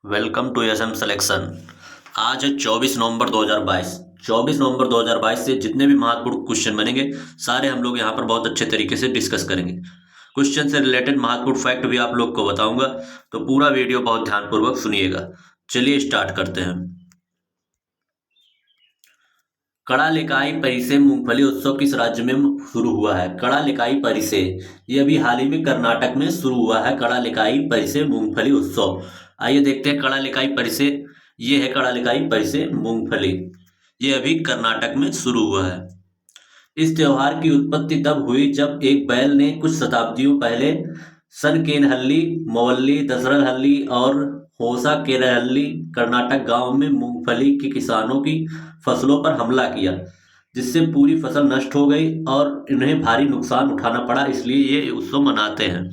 Welcome to SM selection. आज है 24 नवंबर 2022। 24 नवंबर 2022 से जितने भी महत्वपूर्ण क्वेश्चन बनेंगे सारे हम लोग यहाँ पर बहुत अच्छे तरीके से डिस्कस करेंगे। क्वेश्चन से रिलेटेड महत्वपूर्ण फैक्ट भी आप लोग को बताऊंगा, तो पूरा वीडियो बहुत ध्यानपूर्वक सुनिएगा। चलिए स्टार्ट करते हैं। कड़ा लिकाई परिसे मूंगफली उत्सव किस राज्य में शुरू हुआ है? कड़ा लिकाई परिसे ये अभी हाल ही में कर्नाटक में शुरू हुआ है। कड़ा लिकाई परिसे मूंगफली उत्सव। आइए देखते हैं कड़ा लिकाई परिसे। ये है कड़ा लिकाई परिसे मूंगफली। ये अभी कर्नाटक में शुरू हुआ है। इस त्योहार की उत्पत्ति तब हुई जब एक बैल ने कुछ शताब्दियों पहले सनकेनहल्ली, मोवल्ली, दसरलहल्ली और होसा केरहल्ली कर्नाटक गांव में मूंगफली के किसानों की फसलों पर हमला किया, जिससे पूरी फसल नष्ट हो गई और इन्हें भारी नुकसान उठाना पड़ा। इसलिए ये उत्सव मनाते हैं।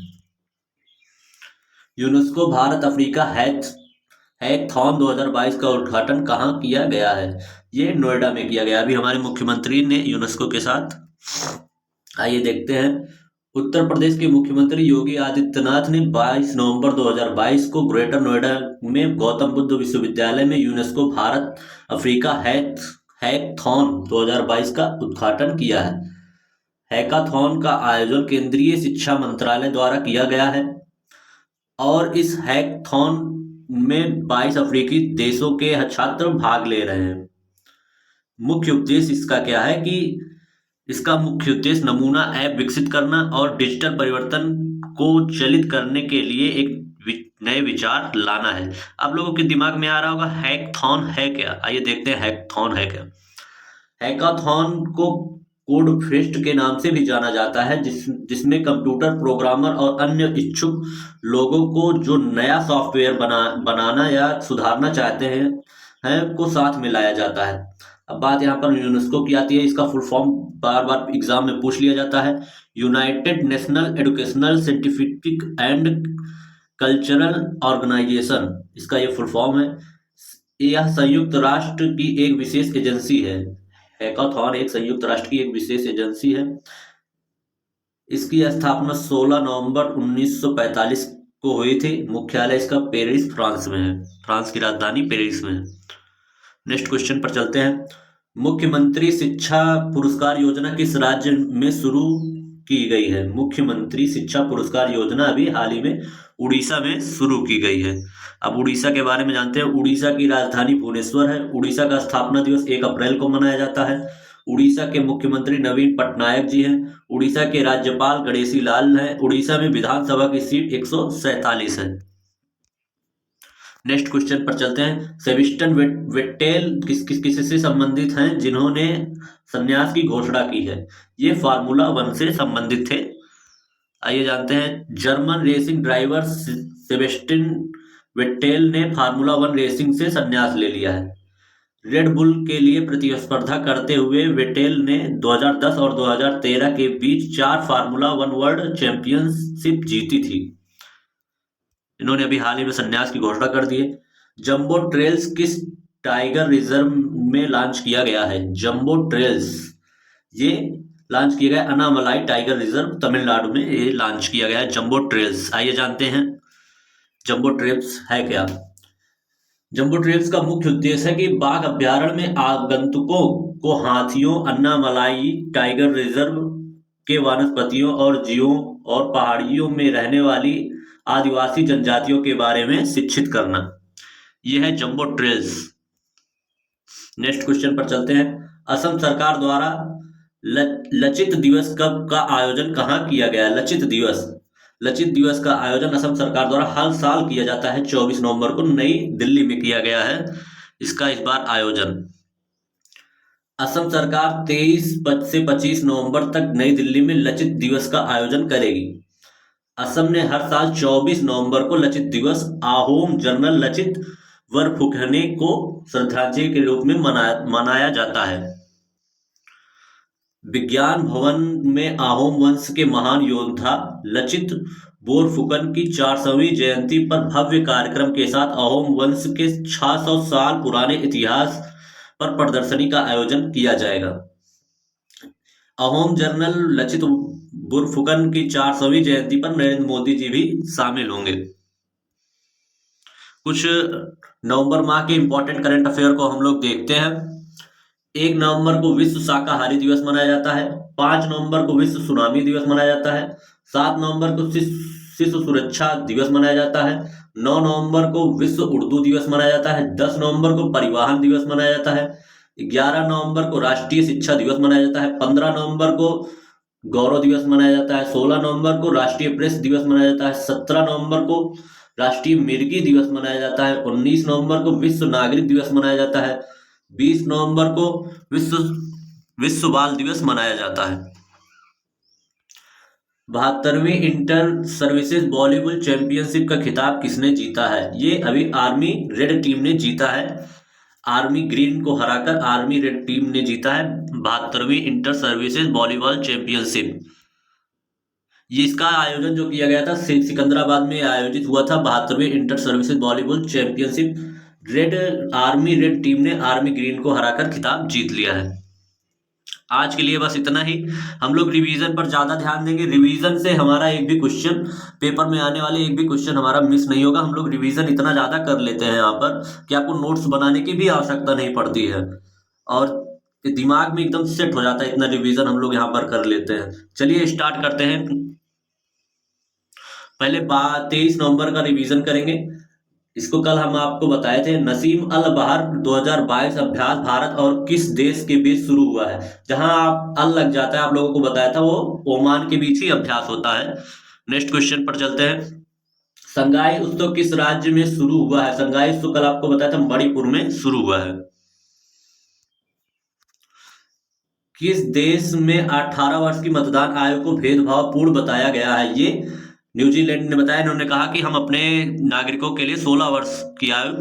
यूनेस्को भारत अफ्रीका हैकथॉन 2022 का उद्घाटन कहाँ किया गया है? ये नोएडा में किया गया। अभी हमारे मुख्यमंत्री ने यूनेस्को के साथ। आइए देखते हैं। उत्तर प्रदेश के मुख्यमंत्री योगी आदित्यनाथ ने 22 नवंबर 2022 को ग्रेटर नोएडा में गौतम बुद्ध विश्वविद्यालय में यूनेस्को भारत अफ्रीका हैकथॉन 2022 का उद्घाटन किया है। हैकाथॉन का आयोजन केंद्रीय शिक्षा मंत्रालय द्वारा किया गया है और इस हैकथॉन में 22 अफ्रीकी देशों के छात्र भाग ले रहे हैं। मुख्य उद्देश्य इसका क्या है कि इसका मुख्य उद्देश्य नमूना ऐप विकसित करना और डिजिटल परिवर्तन को चलित करने के लिए एक नए विचार लाना है। आप लोगों के दिमाग में आ रहा होगा हैकथॉन है क्या? आइए देखते हैं हैकथॉन है क्या। हैकाथॉन को कोड फेस्ट के नाम से भी जाना जाता है, जिसमें कंप्यूटर प्रोग्रामर और अन्य इच्छुक लोगों को जो नया सॉफ्टवेयर बनाना या सुधारना चाहते हैं को साथ में लाया जाता है। अब बात यहाँ पर यूनेस्को की आती है। इसका फुल फॉर्म बार बार एग्जाम में पूछ लिया जाता है। United national educational scientific and cultural organisation, इसका ये फुल फॉर्म है। यह संयुक्त राष्ट्र की एक विशेष एजेंसी है। हैकाथॉन एक संयुक्त राष्ट्र की एक विशेष एजेंसी है। इसकी स्थापना 16 नवंबर 1945 को हुई थी। मुख्यालय इसका पेरिस, फ्रांस में है। फ्रांस की राजधानी पेरिस में है। नेक्स्ट क्वेश्चन पर चलते हैं। मुख्यमंत्री शिक्षा पुरस्कार योजना किस राज्य में शुरू की गई है? मुख्यमंत्री शिक्षा पुरस्कार योजना अभी हाल ही में उड़ीसा में शुरू की गई है। अब उड़ीसा के बारे में जानते हैं। उड़ीसा की राजधानी भुवनेश्वर है। उड़ीसा का स्थापना दिवस 1 अप्रैल को मनाया जाता है। उड़ीसा के मुख्यमंत्री नवीन पटनायक जी हैं। उड़ीसा के राज्यपाल गणेशी लाल हैं। उड़ीसा में विधानसभा की सीट 147 है। नेक्स्ट क्वेश्चन पर चलते हैं। सेबेस्टियन वेट्टेल किससे संबंधित हैं जिन्होंने संन्यास की घोषणा की है? ये फार्मूला 1 से संबंधित थे। आइए जानते हैं। जर्मन रेसिंग ड्राइवर सेबेस्टियन वेट्टेल ने फार्मूला 1 रेसिंग से संन्यास ले लिया है। रेड बुल के लिए प्रतिस्पर्धा करते हुए वेटेल ने 2010 और 2013 के बीच 4 फार्मूला 1 वर्ल्ड चैंपियनशिप जीती थी। इन्होंने अभी हाल ही में संन्यास की घोषणा कर दी है। जंबो ट्रेल्स किस टाइगर रिजर्व में लॉन्च किया गया है? जंबो ट्रेल्स ये लॉन्च किया गया अनामलाई टाइगर रिजर्व, तमिलनाडु में ये लॉन्च किया गया है जंबो ट्रेल्स। आइए जानते हैं जंबो ट्रेल्स है क्या। जंबो ट्रेल्स का मुख्य उद्देश्य है कि बाघ अभ्यारण्य में आगंतुकों को हाथियों, अन्नामलाई टाइगर रिजर्व के वनस्पतियों और जीवों और पहाड़ियों में रहने वाली आदिवासी जनजातियों के बारे में शिक्षित करना। यह है जंबो ट्रेल्स। नेक्स्ट क्वेश्चन पर चलते हैं। असम सरकार द्वारा लचित दिवस का आयोजन कहाँ किया गया? लचित दिवस का आयोजन असम सरकार द्वारा हर साल किया जाता है। 24 नवंबर को नई दिल्ली में किया गया है इसका इस बार आयोजन। असम सरकार 23 से 25 नवंबर तक नई दिल्ली में लचित दिवस का आयोजन करेगी। असम ने हर साल 24 नवंबर को लचित दिवस आहोम जनरल लचित बरफुकने को श्रद्धांजलि के रूप में मनाया जाता है। विज्ञान भवन में आहोम वंश के महान योद्धा लचित बोरफुकन की 400वीं जयंती पर भव्य कार्यक्रम के साथ आहोम वंश के 600 साल पुराने इतिहास पर प्रदर्शनी का आयोजन किया जाएगा। आहोम जनरल लचित बोरफुकन की 400वीं जयंती पर नरेंद्र मोदी जी भी शामिल होंगे। कुछ नवंबर माह के इंपॉर्टेंट करंट अफेयर को हम लोग देखते हैं। 1 नवंबर को विश्व शाकाहारी दिवस मनाया जाता है। 5 नवंबर को विश्व सुनामी दिवस मनाया जाता है। 7 नवंबर को शिशु सुरक्षा दिवस मनाया जाता है। 9 नवंबर को विश्व उर्दू दिवस मनाया जाता है। 10 नवंबर को परिवहन दिवस मनाया जाता है। 11 नवंबर को राष्ट्रीय शिक्षा दिवस मनाया जाता है। 15 नवंबर को गौरव दिवस मनाया जाता है। 16 नवंबर को राष्ट्रीय प्रेस दिवस मनाया जाता है। 17 नवंबर को राष्ट्रीय मिर्गी दिवस मनाया जाता है। 19 नवंबर को विश्व नागरिक दिवस मनाया जाता है। 20 नवंबर को विश्व विश्व बाल दिवस मनाया जाता है। 72वीं इंटर सर्विसेज वॉलीबॉल चैंपियनशिप का खिताब किसने जीता है? ये अभी आर्मी रेड टीम ने जीता है। आर्मी ग्रीन को हराकर आर्मी रेड टीम ने जीता है 72वीं इंटर सर्विसेज वॉलीबॉल चैंपियनशिप। ये इसका आयोजन जो किया गया था सिकंदराबाद में आयोजित हुआ था। 72वीं inter services volleyball championship army red team ने आर्मी ग्रीन को हराकर खिताब जीत लिया है। आज के लिए बस इतना ही। हम लोग रिवीजन पर ज्यादा ध्यान देंगे। रिवीजन से हमारा एक भी क्वेश्चन पेपर में आने वाले एक भी क्वेश्चन हमारा मिस नहीं होगा। हम लोग रिवीजन इतना ज्यादा कर लेते हैं यहाँ पर कि आपको नोट्स बनाने की भी आवश्यकता नहीं पड़ती है और दिमाग में एकदम सेट हो जाता है। इतना रिवीजन हम लोग यहाँ पर कर लेते हैं। चलिए स्टार्ट करते हैं। पहले 23 नवंबर का रिवीजन करेंगे। इसको कल हम आपको बताए थे। नसीम अल बहर 2022 अभ्यास भारत और किस देश के बीच शुरू हुआ है? जहां आप अल लग जाता है, आप लोगों को बताया था, वो ओमान के बीच ही अभ्यास होता है। नेक्स्ट क्वेश्चन पर चलते हैं। संगाई उत्सव किस राज्य में शुरू हुआ है? संगाई उत्सव कल आपको बताया था मणिपुर में शुरू हुआ है। किस देश में 18 वर्ष की मतदान आयु को भेदभाव पूर्ण बताया गया है? ये न्यूजीलैंड ने बताया। इन्होंने कहा कि हम अपने नागरिकों के लिए 16 वर्ष की आयु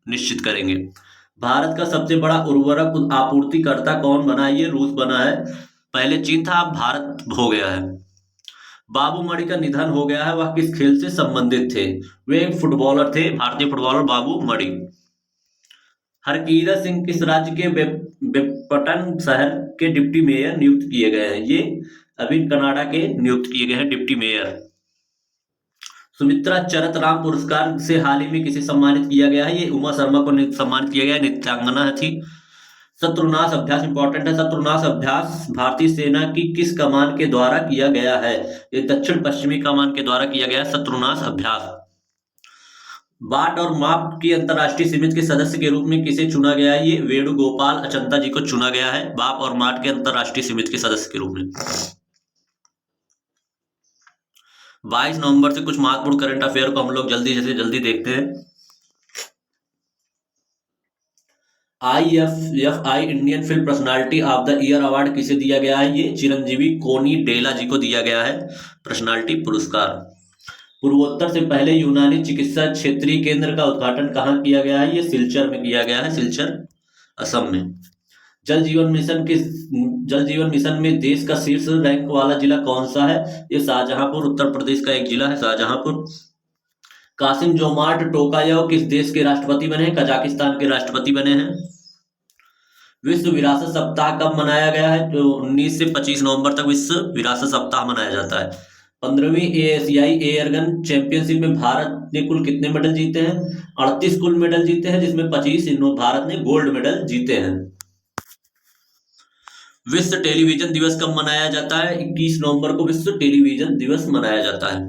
निश्चित करेंगे। भारत का सबसे बड़ा उर्वरक आपूर्तिकर्ता कौन बना? ये रूस बना है। पहले चीन था, अब भारत हो गया है। बाबू मणि का निधन हो गया है, वह किस खेल से संबंधित थे? वे एक फुटबॉलर थे, भारतीय फुटबॉलर बाबू मणि। हरकीरत सिंह किस राज्य के बेपटन शहर के डिप्टी मेयर नियुक्त किए गए हैं? ये अभी कनाडा के नियुक्त किए गए हैं डिप्टी मेयर। सुमित्रा चरतराम पुरस्कार से हाल ही में किसे सम्मानित किया गया है? ये उमा शर्मा को सम्मानित किया गया, नृत्यांगना थी। शत्रुनाश अभ्यास इंपॉर्टेंट है। शत्रुनाश अभ्यास भारतीय सेना की किस कमान के द्वारा किया गया है? ये दक्षिण पश्चिमी कमान के द्वारा किया गया शत्रुनाश अभ्यास। बाट और माप की अंतरराष्ट्रीय समिति के सदस्य के रूप में किसे चुना गया है? ये वेणुगोपाल अचंता जी को चुना गया है बाप और माट के अंतरराष्ट्रीय समिति के सदस्य के रूप में। 22 नवंबर से कुछ महत्वपूर्ण करंट अफेयर को हम लोग जल्दी से जल्दी देखते हैं। IFFI Indian film personality of the year award किसे दिया गया है? ये चिरंजीवी कोनी डेला जी को दिया गया है पर्सनालिटी पुरस्कार। पूर्वोत्तर से पहले यूनानी चिकित्सा क्षेत्रीय केंद्र का उद्घाटन कहाँ किया गया है? ये सिलचर में किया गया है, सिलचर असम में। जल जीवन मिशन में देश का शीर्ष रैंक वाला जिला कौन सा है? ये शाहजहांपुर, उत्तर प्रदेश का एक जिला है शाहजहांपुर। कासिम जोमार्ट टोकायव किस देश के राष्ट्रपति बने हैं? कजाकिस्तान के राष्ट्रपति बने हैं। विश्व विरासत सप्ताह कब मनाया गया है? तो 19 से 25 नवंबर तक विश्व विरासत सप्ताह मनाया जाता है। 15वीं एशियाई एयरगन चैंपियनशिप में भारत ने कुल कितने मेडल जीते हैं? 38 कुल मेडल जीते हैं, जिसमें 25 भारत ने गोल्ड मेडल जीते हैं। विश्व टेलीविजन दिवस कब मनाया जाता है? 21 नवंबर को विश्व टेलीविजन दिवस मनाया जाता है।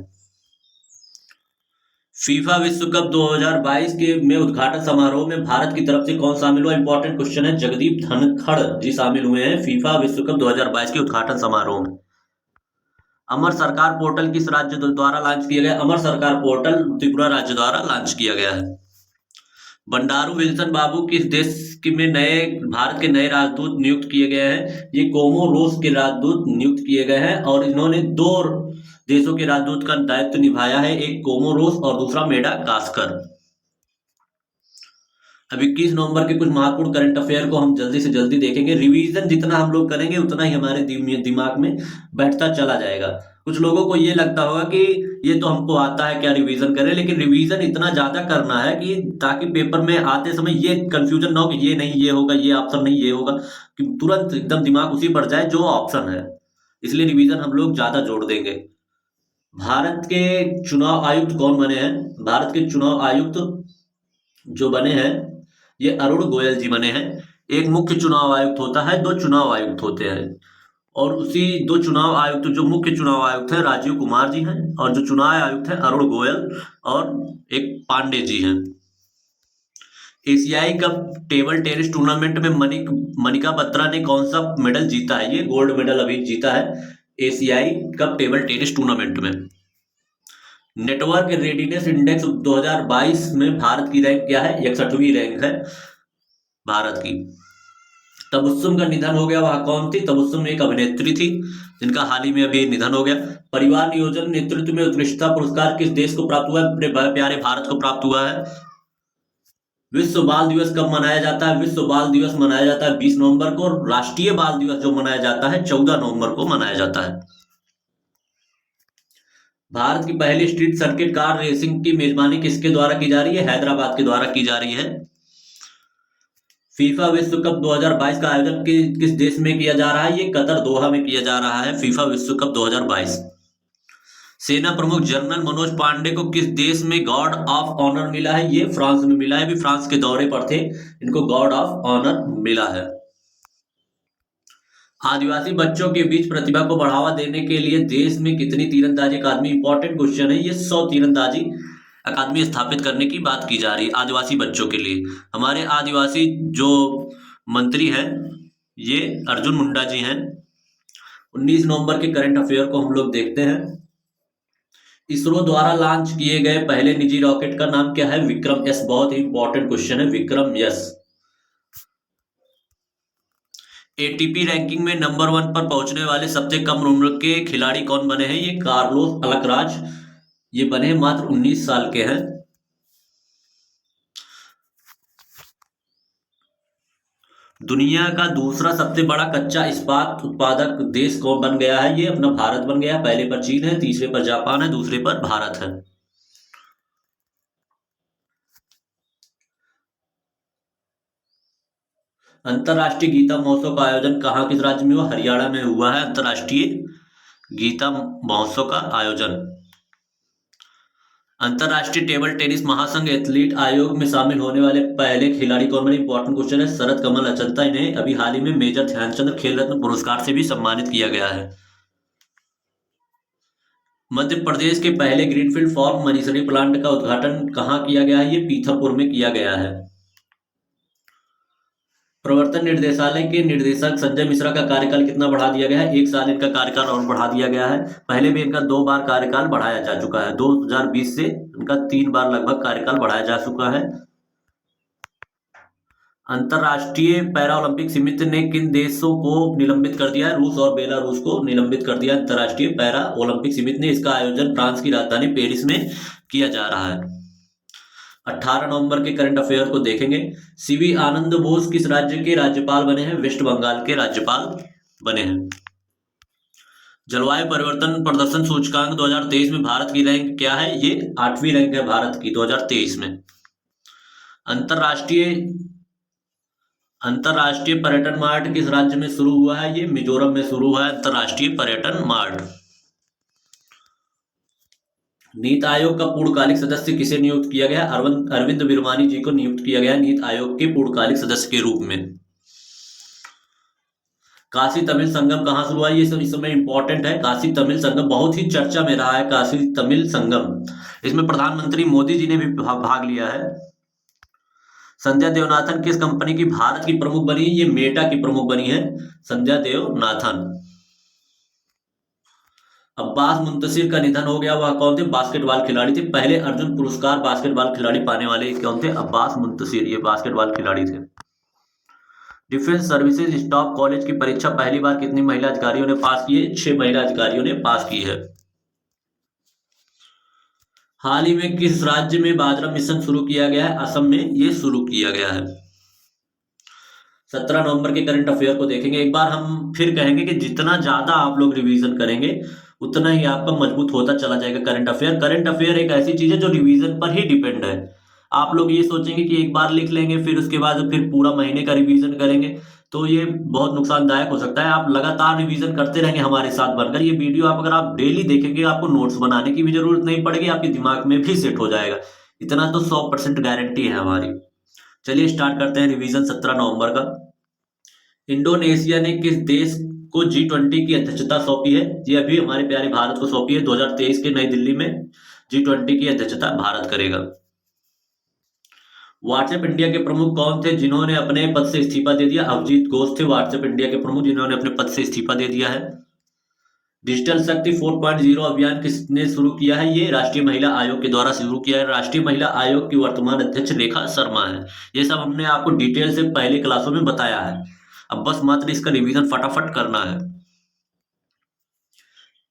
फीफा विश्व कप 2022 के में उद्घाटन समारोह में भारत की तरफ से कौन शामिल हुआ? इंपॉर्टेंट क्वेश्चन है। जगदीप धनखड़ जी शामिल हुए हैं फीफा विश्व कप 2022 के उद्घाटन समारोह में। अमर सरकार पोर्टल किस राज्य द्वारा लॉन्च किया गया? अमर सरकार पोर्टल त्रिपुरा राज्य द्वारा लॉन्च किया गया है। बंडारू विल्सन बाबू किस देश में भारत के नए राजदूत नियुक्त किए गए हैं? ये कोमोरोस के राजदूत नियुक्त किए गए हैं और इन्होंने 2 देशों के राजदूत का दायित्व निभाया है, एक कोमोरोस और दूसरा मेडागास्कर। अब 21 नवंबर के कुछ महत्वपूर्ण करंट अफेयर को हम जल्दी से जल्दी देखेंगे। रिवीजन जितना हम लोग करेंगे उतना ही हमारे दिमाग में बैठता चला जाएगा। कुछ लोगों को ये लगता होगा कि ये तो हमको आता है, क्या रिवीजन करें, लेकिन रिवीजन इतना ज्यादा करना है कि ताकि पेपर में आते समय ये कंफ्यूजन ना हो कि ये नहीं ये होगा, ये ऑप्शन नहीं ये होगा, कि तुरंत एकदम दिमाग उसी पर जाए जो ऑप्शन है। इसलिए रिवीजन हम लोग ज्यादा जोड़ देंगे। भारत के चुनाव आयुक्त कौन बने हैं? भारत के चुनाव आयुक्त जो बने हैं ये अरुण गोयल जी बने हैं। एक मुख्य चुनाव आयुक्त होता है, दो चुनाव आयुक्त होते हैं, और उसी दो चुनाव आयुक्त, जो मुख्य चुनाव आयुक्त हैं राजीव कुमार जी हैं, और जो चुनाव आयुक्त हैं अरुण गोयल और एक पांडे जी हैं। एशियाई कप टेबल टेनिस टूर्नामेंट में मनिका बत्रा ने कौन सा मेडल जीता है? ये गोल्ड मेडल अभी जीता है एशियाई कप टेबल टेनिस टूर्नामेंट में। नेटवर्क रेडीनेस इंडेक्स 2022 में भारत की रैंक क्या है? 61वीं रैंक है भारत की। तबस्सुम का निधन हो गया, वह कौन थी? तबस्सुम एक अभिनेत्री थी जिनका हाल ही में अभी निधन हो गया। परिवार नियोजन नेतृत्व में उत्कृष्टता पुरस्कार किस देश को प्राप्त हुआ है? अपने प्यारे भारत को प्राप्त हुआ है। विश्व बाल दिवस कब मनाया जाता है? विश्व बाल दिवस मनाया जाता है 20 नवंबर को, और राष्ट्रीय बाल दिवस जो मनाया जाता है 14 नवंबर को मनाया जाता है। भारत की पहली स्ट्रीट सर्किट कार रेसिंग की मेजबानी किसके द्वारा की जा रही है? हैदराबाद के द्वारा की जा रही है। फीफा विश्व कप 2022 का आयोजन किस देश में किया जा रहा है? ये कतर दोहा में किया जा रहा है फीफा विश्व कप 2022। सेना प्रमुख जनरल मनोज पांडे को किस देश में गॉर्ड ऑफ ऑनर मिला है? ये फ्रांस में मिला है, अभी फ्रांस के दौरे पर थे, इनको गॉर्ड ऑफ ऑनर मिला है। आदिवासी बच्चों के बीच प्रतिभा को बढ़ावा देने के लिए देश में कितनी तीरंदाजी अकादमी? इंपॉर्टेंट क्वेश्चन है ये। 100 तीरंदाजी अकादमी स्थापित करने की बात की जा रही है आदिवासी बच्चों के लिए। हमारे आदिवासी जो मंत्री हैं ये अर्जुन मुंडा जी हैं। 19 नवंबर के करंट अफेयर को हम लोग देखते हैं। इसरो द्वारा लॉन्च किए गए पहले निजी रॉकेट का नाम क्या है? विक्रम एस। बहुत ही इंपॉर्टेंट क्वेश्चन है, विक्रम एस। एटीपी रैंकिंग में नंबर 1 पर पहुंचने वाले सबसे कम उम्र के खिलाड़ी कौन बने हैं? ये कार्लोस अल्कराज, ये बने मात्र 19 साल के हैं। दुनिया का दूसरा सबसे बड़ा कच्चा इस्पात उत्पादक देश कौन बन गया है? ये अपना भारत बन गया। पहले पर चीन है, तीसरे पर जापान है, दूसरे पर भारत है। अंतरराष्ट्रीय गीता महोत्सव का आयोजन कहाँ किस राज्य में हुआ? हरियाणा में हुआ है अंतरराष्ट्रीय गीता महोत्सव का आयोजन। अंतरराष्ट्रीय टेबल टेनिस महासंघ एथलीट आयोग में शामिल होने वाले पहले खिलाड़ी कौन बने? इंपॉर्टेंट क्वेश्चन है, शरद कमल अचंता। इन्हें अभी हाल ही में मेजर ध्यानचंद खेल रत्न पुरस्कार से भी सम्मानित किया गया है। मध्य प्रदेश के पहले ग्रीनफील्ड फार्म मनीषरी प्लांट का उद्घाटन कहाँ किया गया है? ये पीथमपुर में किया गया है। प्रवर्तन निर्देशालय के निदेशक संजय मिश्रा का कार्यकाल कितना बढ़ा दिया गया है? 1 साल इनका कार्यकाल और बढ़ा दिया गया है। पहले भी इनका 2 बार कार्यकाल बढ़ाया जा चुका है। 2020 से इनका 3 बार लगभग कार्यकाल बढ़ाया जा चुका है। अंतरराष्ट्रीय पैरा ओलंपिक समिति ने किन देशों को निलंबित कर दिया है? रूस और बेलारूस को निलंबित कर दिया। अंतरराष्ट्रीय पैरा ओलंपिक समिति ने, इसका आयोजन फ्रांस की राजधानी पेरिस में किया जा रहा है। 18 नवंबर के करंट अफेयर को देखेंगे। सीवी आनंद बोस किस राज्य के राज्यपाल बने हैं? वेस्ट बंगाल के राज्यपाल बने हैं। जलवायु परिवर्तन प्रदर्शन सूचकांक 2023 में भारत की रैंक क्या है? ये 8वीं रैंक है भारत की 2023 में। अंतरराष्ट्रीय पर्यटन मार्ट किस राज्य में शुरू हुआ है? ये मिजोरम में शुरू हुआ है अंतरराष्ट्रीय पर्यटन मार्ट। नीति आयोग का पूर्णकालिक सदस्य किसे नियुक्त किया गया? अरविंद विरमानी जी को नियुक्त किया गया नीति आयोग के पूर्णकालिक सदस्य के रूप में। काशी तमिल संगम कहां शुरू हुआ? ये सब इस समय इंपॉर्टेंट है। काशी तमिल संगम बहुत ही चर्चा में रहा है, काशी तमिल संगम। इसमें प्रधानमंत्री मोदी जी ने भी भाग लिया है। संध्या देवनाथन किस कंपनी की भारत की प्रमुख बनी? ये मेटा की प्रमुख बनी है संध्या देवनाथन। अब्बास मुंतशिर का निधन हो गया, वह कौन थे? बास्केटबॉल खिलाड़ी थे। पहले अर्जुन पुरस्कार बास्केटबॉल खिलाड़ी पाने वाले कौन थे? अब्बास मुंतशिर, ये बास्केटबॉल खिलाड़ी थे। डिफेंस सर्विसेज स्टाफ कॉलेज की परीक्षा पहली बार कितनी महिला अधिकारियों ने पास की है? 6 महिला अधिकारियों ने पास की है। हाल ही में किस राज्य में बाजरा मिशन शुरू किया गया है? असम में ये शुरू किया गया है। 17 नवंबर के करंट अफेयर को देखेंगे। एक बार हम फिर कहेंगे कि जितना ज्यादा आप लोग रिवीजन करेंगे उतना ही आपका मजबूत होता चला जाएगा करंट अफेयर। करंट अफेयर एक ऐसी चीज है जो रिवीजन पर ही डिपेंड है। आप लोग ये सोचेंगे कि एक बार लिख लेंगे फिर उसके बाद फिर पूरा महीने का रिवीजन करेंगे, तो ये बहुत नुकसानदायक हो सकता है। आप लगातार रिवीजन करते रहेंगे हमारे साथ बनकर। ये वीडियो अगर आप डेली देखेंगे आपको नोट्स बनाने की भी जरूरत नहीं पड़ेगी, आपके दिमाग में भी सेट हो जाएगा। इतना तो 100% गारंटी है हमारी। चलिए स्टार्ट करते हैं रिवीजन 17 नवंबर का। इंडोनेशिया ने किस देश को G20 की अध्यक्षता सौंपी है? ये अभी हमारे प्यारे भारत को सौंपी है। 2023 के नई दिल्ली में G20 की अध्यक्षता भारत करेगा। व्हाट्सएप इंडिया के प्रमुख कौन थे जिन्होंने अपने पद से इस्तीफा दे दिया? अवजीत घोष थे व्हाट्सएप इंडिया के प्रमुख, जिन्होंने अपने पद से इस्तीफा दे दिया है। डिजिटल शक्ति 4.0 अभियान किसने शुरू किया है? ये राष्ट्रीय महिला आयोग के द्वारा शुरू किया है। राष्ट्रीय महिला आयोग की वर्तमान अध्यक्ष रेखा शर्मा है। ये सब हमने आपको डिटेल से पहले क्लासों में बताया है। अब बस मात्र इसका रिवीजन फटाफट करना है।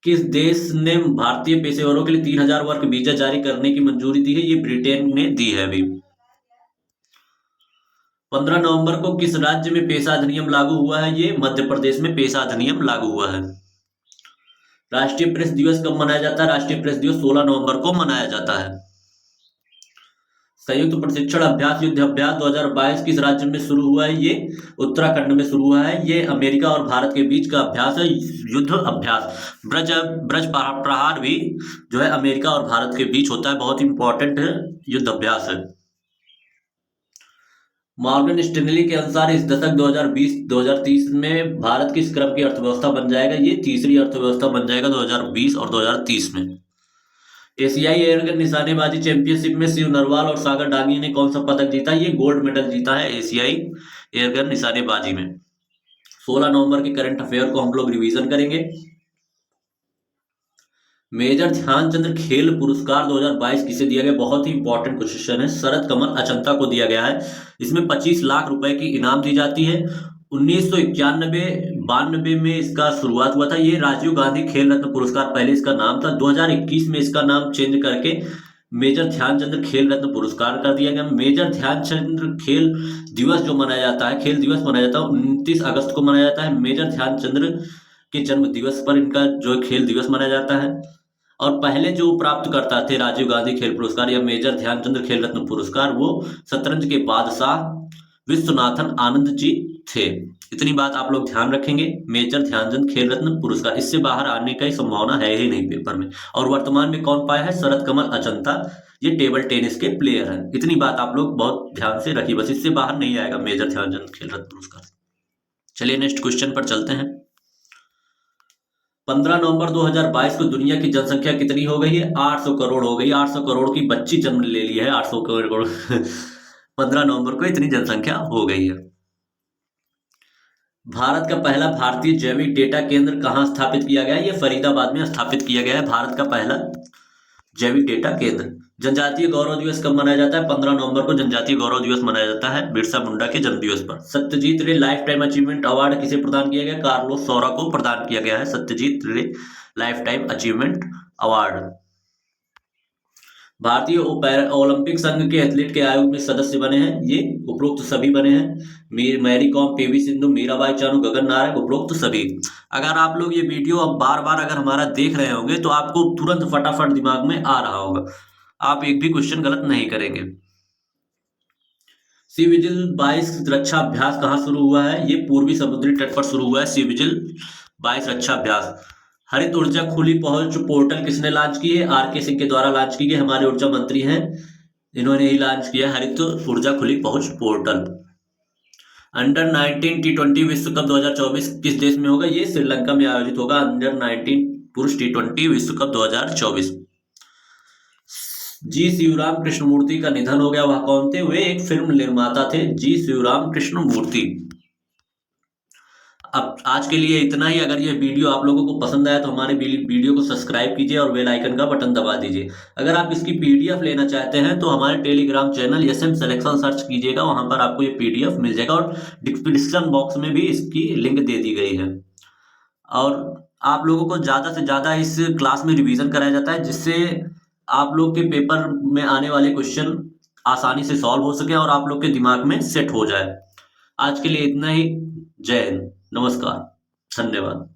किस देश ने भारतीय पेशेवरों के लिए 3000 वर्क वीजा जारी करने की मंजूरी दी है? ये ब्रिटेन ने दी है अभी। 15 नवंबर को किस राज्य में पेशा अधिनियम लागू हुआ है? ये मध्य प्रदेश में पेशा अधिनियम लागू हुआ है। राष्ट्रीय प्रेस दिवस कब मनाया जाता है? राष्ट्रीय प्रेस दिवस 16 नवंबर को मनाया जाता है। संयुक्त प्रशिक्षण अभ्यास युद्ध अभ्यास 2022 किस राज्य में शुरू हुआ है? ये उत्तराखंड में शुरू हुआ है। ये अमेरिका और भारत के बीच का अभ्यास है, युद्ध अभ्यास। ब्रज प्रहार भी जो है अमेरिका और भारत के बीच होता है, बहुत इंपॉर्टेंट है, युद्ध अभ्यास है। मॉर्गन स्टैनली के अनुसार इस दशक 2020-2030 में भारत किस क्रम की अर्थव्यवस्था बन जाएगा? ये तीसरी अर्थव्यवस्था बन जाएगा 2020 और 2030 में। एशियाई एयरगन निशानेबाजी चैंपियनशिप में शिव नरवाल और सागर डांगी ने कौन सा पदक जीता? ये गोल्ड मेडल जीता है एशियाई एयरगन निशानेबाजी में। 16 नवंबर के करंट अफेयर को हम लोग रिवीजन करेंगे। मेजर ध्यानचंद खेल पुरस्कार 2022 किसे दिया गया? बहुत ही इंपॉर्टेंट क्वेश्चन है। शरद कमल अचंता को दिया गया है। इसमें 25 लाख रुपए की इनाम दी जाती है। 1991-92 में इसका शुरुआत हुआ था। ये राजीव गांधी खेल रत्न पुरस्कार पहले इसका नाम था। 2021 में इसका नाम चेंज करके मेजर ध्यानचंद खेल रत्न पुरस्कार कर दिया गया। मेजर ध्यानचंद खेल दिवस जो मनाया जाता है, खेल दिवस मनाया जाता है 29 अगस्त को मनाया जाता है। मेजर ध्यानचंद के जन्म दिवस पर इनका जो खेल दिवस मनाया जाता है। और पहले जो प्राप्त करता थे राजीव गांधी खेल पुरस्कार या मेजर ध्यानचंद खेल रत्न पुरस्कार, वो शतरंज के बादशाह विश्वनाथन आनंद जी थे। इतनी बात आप लोग ध्यान रखेंगे। मेजर ध्यानचंद खेल रत्न पुरस्कार, इससे बाहर आने की संभावना है ही नहीं पेपर में। और वर्तमान में कौन पाया है? शरद कमल अचंता। ये टेबल टेनिस के प्लेयर हैं। इतनी बात आप लोग बहुत ध्यान से रखिए, बस इससे बाहर नहीं आएगा मेजर ध्यानचंद खेल रत्न पुरस्कार। चलिए नेक्स्ट क्वेश्चन पर चलते हैं। 15 नवंबर 2022 को दुनिया की जनसंख्या कितनी हो गई है? 800 करोड़ हो गई। 800 करोड़ की बच्ची जन्म ले ली है। 800 करोड़ 15 नवंबर को इतनी जनसंख्या हो गई है। भारत का पहला भारतीय जैविक डेटा केंद्र कहाँ स्थापित किया गया है? ये फरीदाबाद में स्थापित किया गया है भारत का पहला जैविक डेटा केंद्र। जनजातीय गौरव दिवस कब मनाया जाता है? 15 नवंबर को जनजातीय गौरव दिवस मनाया जाता है, बिरसा मुंडा के जन्म दिवस पर। सत्यजीत रे लाइफ टाइम अचीवमेंट अवार्ड किसे प्रदान किया गया? कार्लोस सौरा को प्रदान किया गया है सत्यजीत रे लाइफ टाइम अचीवमेंट अवार्ड। भारतीय ओलंपिक संघ के एथलीट के आयोग में सदस्य बने हैं? ये उपरोक्त सभी बने हैं। मैरी कॉम, पीवी सिंधु, मीराबाई चानू, गगन नारंग, उपरोक्त सभी। अगर आप लोग ये वीडियो अब बार बार अगर हमारा देख रहे होंगे तो आपको तुरंत फटाफट दिमाग में आ रहा होगा, आप एक भी क्वेश्चन गलत नहीं करेंगे। सी विजिल 22 रक्षा अभ्यास कहाँ शुरू हुआ है? ये पूर्वी समुद्री तट पर शुरू हुआ है सी विजिल 22 रक्षा अभ्यास। हरित ऊर्जा खुली पहुंच पोर्टल किसने लॉन्च की है? आर के सिंह के द्वारा लॉन्च की गई। हमारे ऊर्जा मंत्री हैं, इन्होंने ही लॉन्च किया हरित ऊर्जा खुली पहुंच पोर्टल। अंडर 19 T20 विश्व कप 2024 किस देश में होगा? ये श्रीलंका में आयोजित होगा। अंडर 19 पुरुष T20 विश्व कप 2024। जी शिवराम कृष्णमूर्ति का निधन हो गया। वह कौन थे? वे एक फिल्म निर्माता थे, जी शिवराम कृष्णमूर्ति। अब आज के लिए इतना ही। अगर ये वीडियो आप लोगों को पसंद आया तो हमारे वीडियो को सब्सक्राइब कीजिए और बेल आइकन का बटन दबा दीजिए। अगर आप इसकी पीडीएफ लेना चाहते हैं तो हमारे Telegram channel SM selection search कीजिएगा, वहां पर आपको ये पीडीएफ मिल जाएगा और डिस्क्रिप्शन बॉक्स में भी इसकी लिंक दे दी गई है। और आप लोगों को ज़्यादा से ज़्यादा इस क्लास में रिविजन कराया जाता है, जिससे आप लोग के पेपर में आने वाले क्वेश्चन आसानी से सॉल्व हो सके और आप लोग के दिमाग में सेट हो जाए। आज के लिए इतना ही। जय हिंद, नमस्कार, धन्यवाद।